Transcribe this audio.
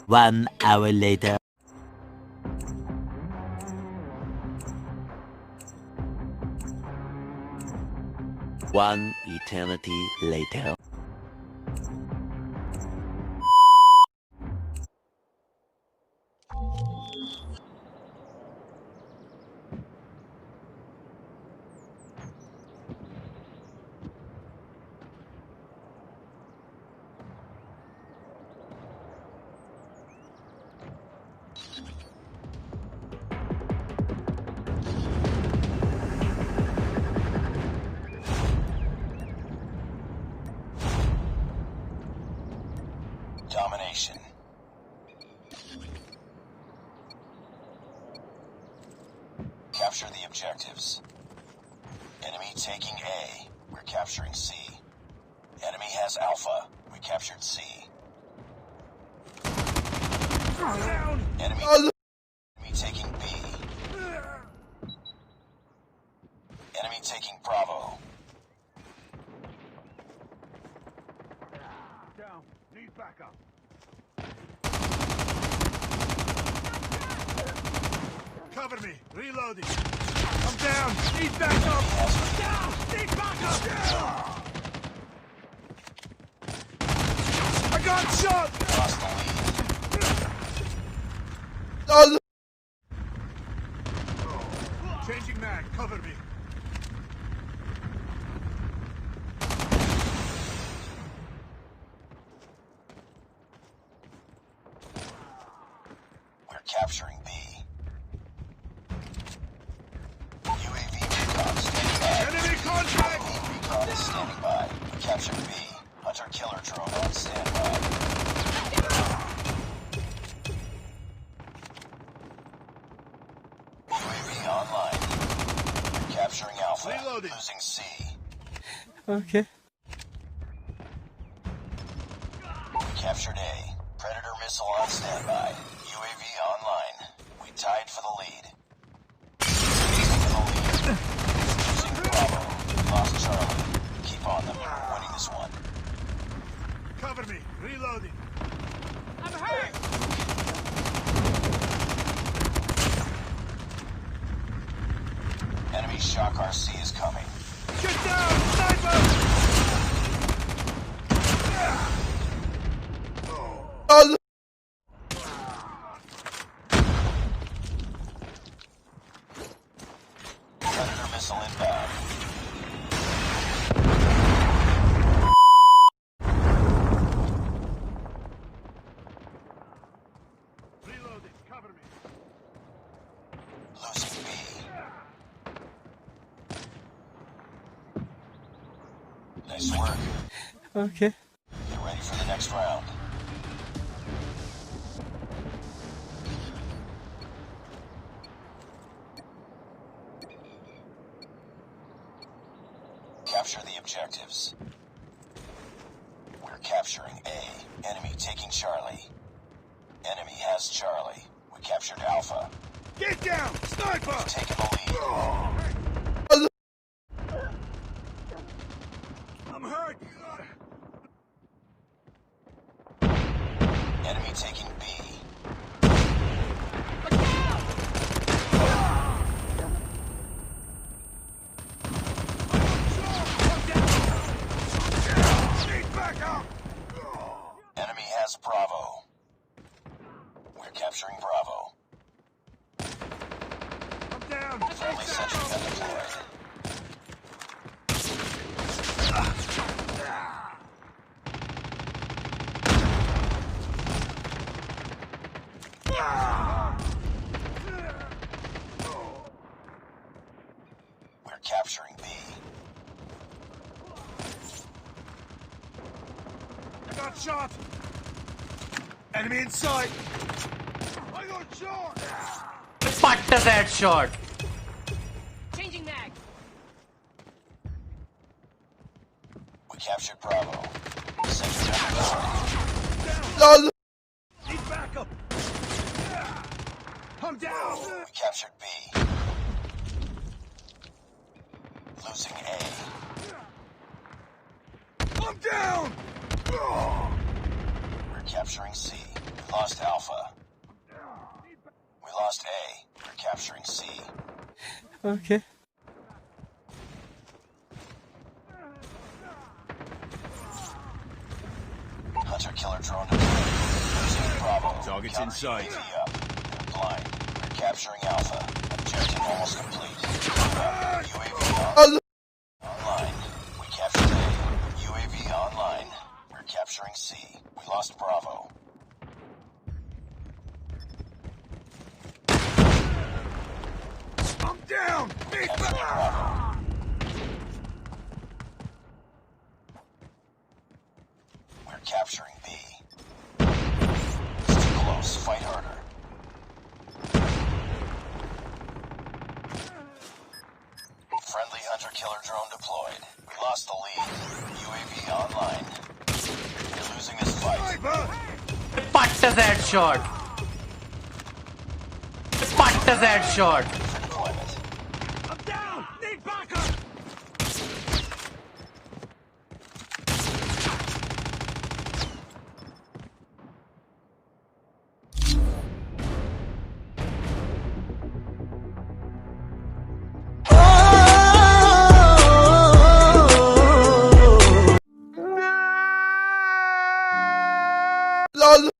1 hour later. One eternity later. Domination. Capture the objectives. Enemy taking A. We're capturing C. Enemy has Alpha. We captured C. Enemy taking B. Enemy taking Bravo. Down. Need backup. Cover me. Reloading. I'm down. Need backup. Down. Need backup. I got shot. Lost the lead. Changing mag. Cover me. We're capturing B. UAV recon standing by. Enemy contact. Recon is standing by. We captured B. Hunter killer drone on standby. UAV online. We're capturing Alpha. Reloading. Losing C. Okay. We captured A. Predator missile on standby. UAV online. We tied for the lead. Taking the lead. Losing Bravo. Lost Charlie. Keep on them. We're winning this one. Cover me. Reloading. I'm hurt! Enemy shock RC is coming. Get down! Sniper! Predator missile inbound. Reloading. Cover me. Losing B. Nice work. Okay. Get ready for the next round. Capture the objectives. We're capturing A. Enemy taking Charlie. Enemy has Charlie. We captured Alpha. Get down! Sniper! Taking the lead. I'm hurt! Enemy taking B. Need backup! Enemy has Bravo. We're capturing Bravo. I'm down! Friendly sentry gun deployed. We're capturing B. I got shot! Enemy in sight! I got shot! Patta that shot. Changing mag. We captured Bravo. Sentry gun deployed. Down! Need backup! I'm down! We captured B. Losing A. I'm down! We're capturing C. We lost Alpha. We lost A. We're capturing C. Okay. Hunter-killer drone deployed. Losing Bravo. Target's Counter in sight. UAV up. They're blind. We're capturing Alpha. Objective almost complete. UAV online. We captured A. UAV online. We're capturing C. We lost Bravo. I'm down! Need Capturing back! Bravo. We're capturing B. It's too close. Fight harder. Friendly hunter-killer drone deployed. We lost the lead. UAV online. We're losing this fight. Sniper! Patta that shot. Patta that shot. For deployment. I'm down! Need backup! LOL